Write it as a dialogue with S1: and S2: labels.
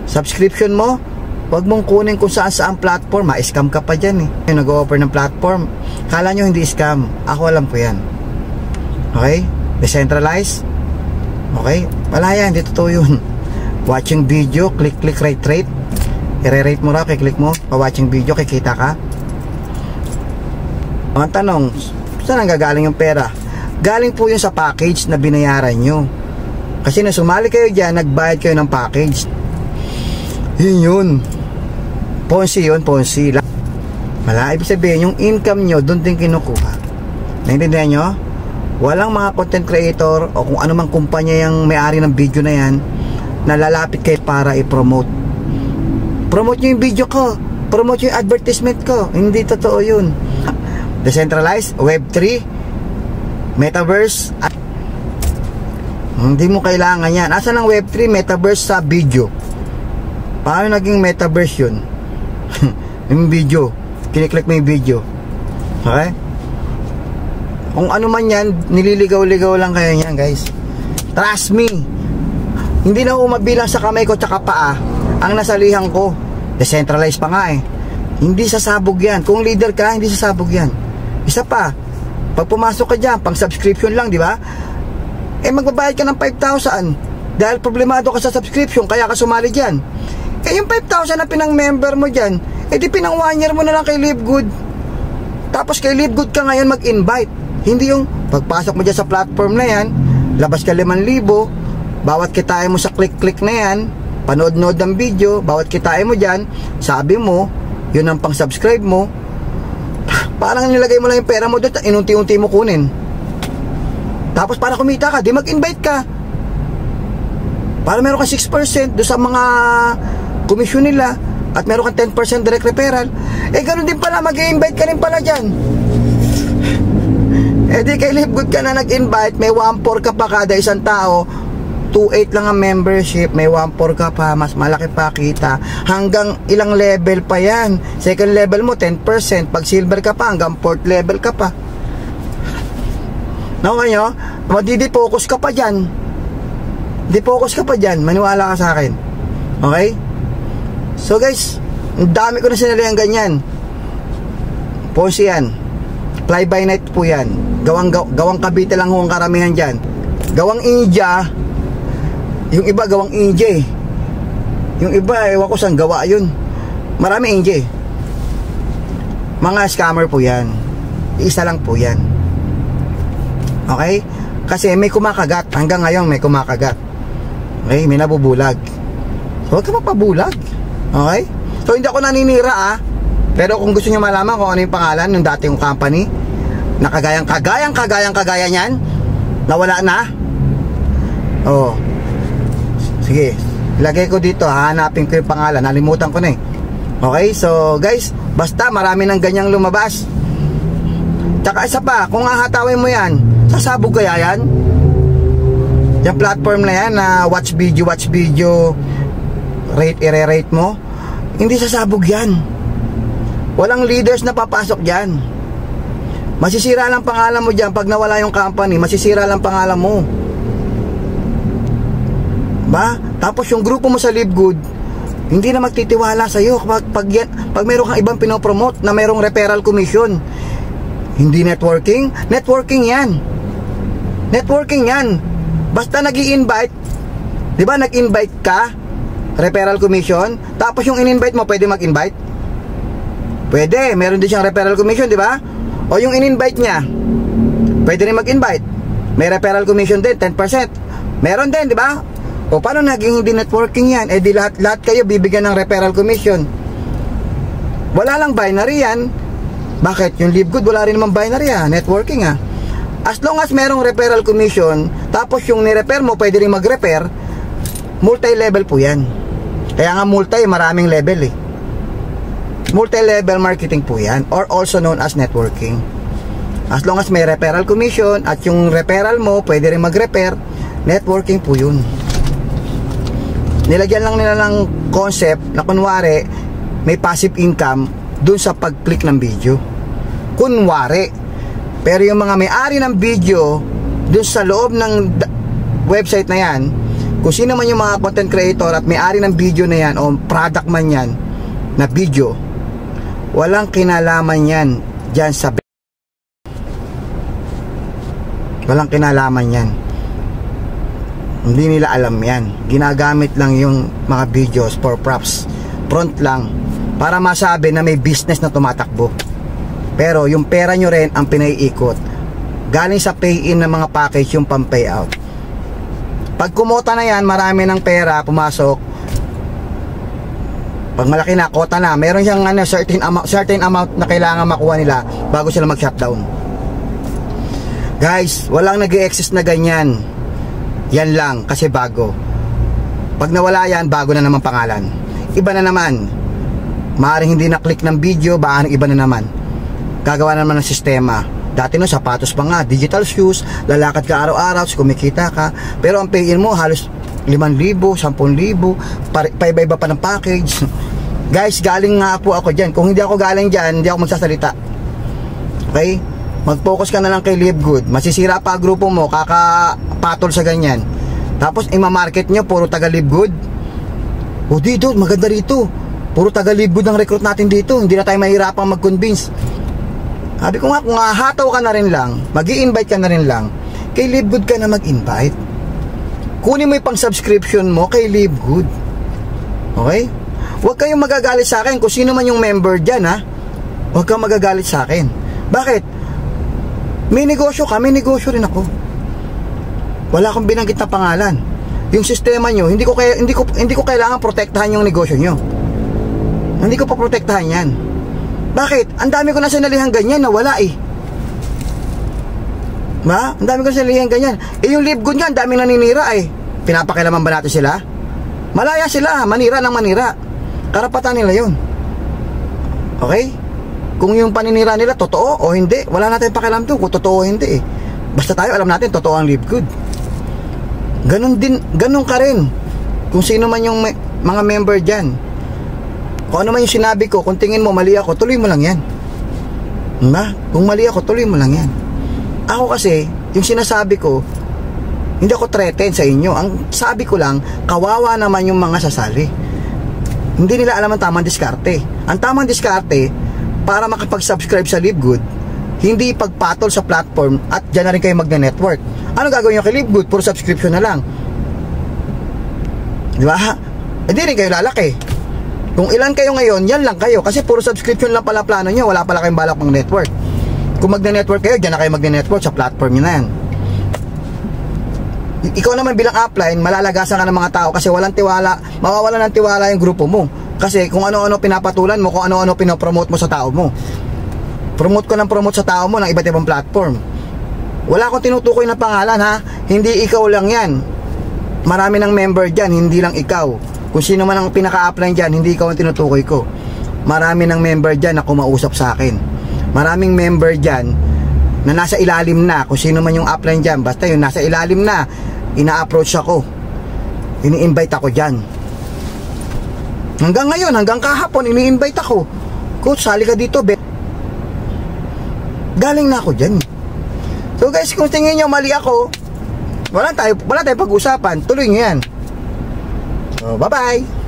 S1: subscription mo, wag mong kunin kung saan platform. Ma-scam ka pa dyan eh. Yung nag-o-offer ng platform, kala nyo hindi scam. Ako alam ko yan. Okay? Decentralized. Okay? Wala yan, hindi totoo yun. Watching video, click, rate. I-rate mo raw, click mo. Pa-watching video, kikita ka. Ang tanong, saan ang gagaling yung pera? Galing po yun sa package na binayaran nyo. Kasi na sumali kayo dyan, nagbayad kayo ng package. Yun. Ponzi yun, Ponzi. Wala, ibig sabihin, yung income nyo, doon din kinukuha. Naintindihan nyo? Walang mga content creator o kung anumang kumpanya yung may-ari ng video na yan na lalapit kayo para i-promote. Promote nyo yung video ko. Promote nyo yung advertisement ko. Hindi totoo yun. Decentralized, Web3, Metaverse. Hindi mo kailangan yan. Asan ang Web3, Metaverse sa video? Paano naging Metaverse yun? Yung video, kiniklik mo yung video. Okay? Kung ano man yan, nililigaw-ligaw lang kayo yan, guys. Trust me. Hindi na umabilang sa kamay ko tsaka paa ang nasalihan ko. Decentralized pa nga eh. Hindi sasabog yan. Kung leader ka, hindi sasabog yan. Isa pa, pag pumasok ka dyan, pang subscription lang, di ba? Eh magbabayad ka ng 5,000 dahil problemado ka sa subscription, kaya ka sumali dyan. Eh yung 5,000 na pinang-member mo dyan, eh di pinang 1 year mo na lang kay Livegood. Tapos kay Livegood ka ngayon mag-invite. Hindi yung pagpasok mo dyan sa platform na yan, labas ka 5,000, bawat kitain mo sa click-click na yan, panood-nood ng video, bawat kitain mo dyan, sabi mo, yun ang pang-subscribe mo. Parang nilagay mo lang yung pera mo doon, inunti-unti mo kunin. Tapos para kumita ka, di mag-invite ka. Para meron ka 6% doon sa mga komisyon nila at meron kang 10% direct referral. Eh ganun din pala, mag-invite ka rin pala dyan. Eh di kay Livegood ka na nag-invite, may 1.4 ka pa kada isang tao, 2.8 lang ang membership, may 1.4 ka pa, mas malaki pa kita. Hanggang ilang level pa yan. Second level mo 10%, pag silver ka pa hanggang 4th level ka pa. Nakuha nyo? Madidi-focus ka pa dyan. Di-focus ka pa dyan, maniwala ka sa akin. Okay? So guys, ang dami ko na sinalihan ganyan. Ponzi yan. Fly by night po yan. Gawang Cavite lang ho ang karamihan dyan. Gawang India, yung iba gawang India eh. Yung iba, ewan ko saan gawa yun. Marami India eh. Mga scammer po yan. Isa lang po yan. Okay? Kasi may kumakagat. Hanggang ngayon may kumakagat. Okay? May nabubulag. So huwag ka mapabulag. Okay? So hindi ako naninira ah. Pero kung gusto nyo malaman kung ano yung pangalan ng dati yung company na kagaya niyan, nawala na. Oh. Sige, ilagay ko dito, hahanapin ko yung pangalan, nalimutan ko na eh. Okay, so guys, basta marami ng ganyang lumabas. Tsaka isa pa, kung hahatawin mo yan, sasabog kaya yan? Yung platform na yan na watch video, i-rate mo, hindi sasabog yan. Walang leaders na papasok dyan. Masisira lang pangalan mo dyan. Pag nawala yung company, masisira lang pangalan mo. Ba? Tapos yung grupo mo sa Livegood, hindi na magtitiwala sa'yo pag meron kang ibang pinopromote na merong referral commission. Hindi networking. Networking yan. Networking yan. Basta nag-i-invite, di ba nag-invite ka, referral commission, tapos yung in-invite mo pwede mag-invite. Pwede, meron din siyang referral commission, di ba? O yung in-invite niya, pwede rin mag-invite. May referral commission din, 10%. Meron din, di ba? O paano naging hindi networking yan? Eh di lahat kayo bibigyan ng referral commission. Wala lang binary yan. Bakit? Yung Livegood wala rin naman binary ah. Networking ah. As long as merong referral commission, tapos yung ni-refer mo pwede rin mag-refer, multi-level po yan. Kaya nga maraming level eh. Multi-level marketing po yan, or also known as networking. As long as may referral commission at yung referral mo pwede rin mag-refer, networking po yun. Nilagyan lang nila ng concept na kunwari may passive income dun sa pag-click ng video. Kunwari. Pero yung mga may-ari ng video dun sa loob ng website na yan, Kung sino man yung mga content creator at may-ari ng video na yan o product man yan na video, walang kinalaman yan dyan sa walang kinalaman yan. Hindi nila alam yan. Ginagamit lang yung mga videos for props, front lang, para masabi na may business na tumatakbo. Pero yung pera nyo rin ang pinaiikot. Galing sa pay-in ng mga package yung pang-payout. Pag kumota na yan, marami ng pera pumasok. Pag malaki na, kota na, meron siyang certain amount na kailangan makuha nila bago sila mag-shutdown. Guys, walang nag-i-exist na ganyan. Yan lang, kasi bago. Pag nawala yan, bago na naman pangalan. Iba na naman. Maaaring hindi na-click ng video, baka iba na naman. Gagawa na naman ng sistema. Dati no, sapatos pa nga, digital shoes, lalakad ka araw-araw, kumikita ka. Pero ang pay-in mo, halos 5,000, 10,000, paiba-iba pa ng package. Guys, galing nga po ako dyan. Kung hindi ako galing dyan, hindi ako magsasalita. Okay? Mag-focus ka na lang kay Live Good. Masisira pa ang grupo mo, kakapatol sa ganyan. Tapos ima-market nyo, puro taga Live Good. O dito, maganda rito. Puro taga Live Good ang recruit natin dito. Hindi na tayo mahirapang mag-convince. Sabi ko nga, kung hataw ka na rin lang, mag-i-invite ka na rin lang, kay Live Good ka na mag-invite. Kunin mo yung pang-subscription mo kay Live Good. Okay? Huwag kayong magagalit sa akin kung sino man yung member dyan, ha? Huwag kang magagalit sa akin. Bakit? May negosyo ka, may negosyo rin ako. Wala akong binanggit na pangalan. Yung sistema nyo, hindi ko kailangan protektahan yung negosyo nyo. Hindi ko pa protektahan yan. Bakit? Ang dami ko na sinalihan ganyan na wala eh. Ma? Ang dami ko na sinalihan ganyan. Eh yung Live Good nga, ang dami naninira eh. Pinapakilaman ba natin sila? Malaya sila, manira ng manira. Karapatan nila yun. Okay? Kung yung paninira nila totoo o hindi, wala natin pakialam doon kung totoo o hindi eh. Basta tayo alam natin totoo ang Live Good. Ganun ka rin kung sino man yung mga member dyan. Kung ano man yung sinabi ko, kung tingin mo mali ako, tuloy mo lang yan. Kung mali ako, tuloy mo lang yan. Ako kasi, yung sinasabi ko, hindi ako threaten sa inyo. Ang sabi ko lang, kawawa naman yung mga sasali. Hindi nila alam ang tamang diskarte. Ang tamang diskarte, para makapag-subscribe sa Live Good, hindi pagpatol sa platform at dyan na rin kayo magne-network. Ano gagawin nyo kay Live Good? Puro subscription na lang. Di ba? Hindi rin kayo lalaki. Kung ilan kayo ngayon, yan lang kayo. Kasi puro subscription lang pala plano nyo. Wala pala kayong balak mag-network. Kung magne-network kayo, dyan na kayo magne-network sa platform nyo na yan. Ikaw naman bilang upline, malalagasan ka ng mga tao kasi walang tiwala, mawawalan ng tiwala yung grupo mo. Kasi kung ano-ano pinapatulan mo, kung ano-ano pinopromote mo sa tao mo. Promote ko ng promote sa tao mo ng iba't ibang platform. Wala akong tinutukoy na pangalan ha. Hindi ikaw lang yan. Marami ng member dyan, hindi lang ikaw. Kung sino man ang pinaka-upline dyan, hindi ikaw ang tinutukoy ko. Marami ng member dyan na kumausap sa akin. Maraming member dyan na nasa ilalim na. Kung sino man yung upline dyan, basta yun nasa ilalim na, ina-approach ako. Ini-invite ako dyan. Hanggang ngayon, hanggang kahapon, ini-invite ako. Coach, sali ka dito, galing na ako dyan. So guys, kung tingin nyo mali ako, wala tayo pag-usapan. Tuloy nyo yan. So, bye-bye.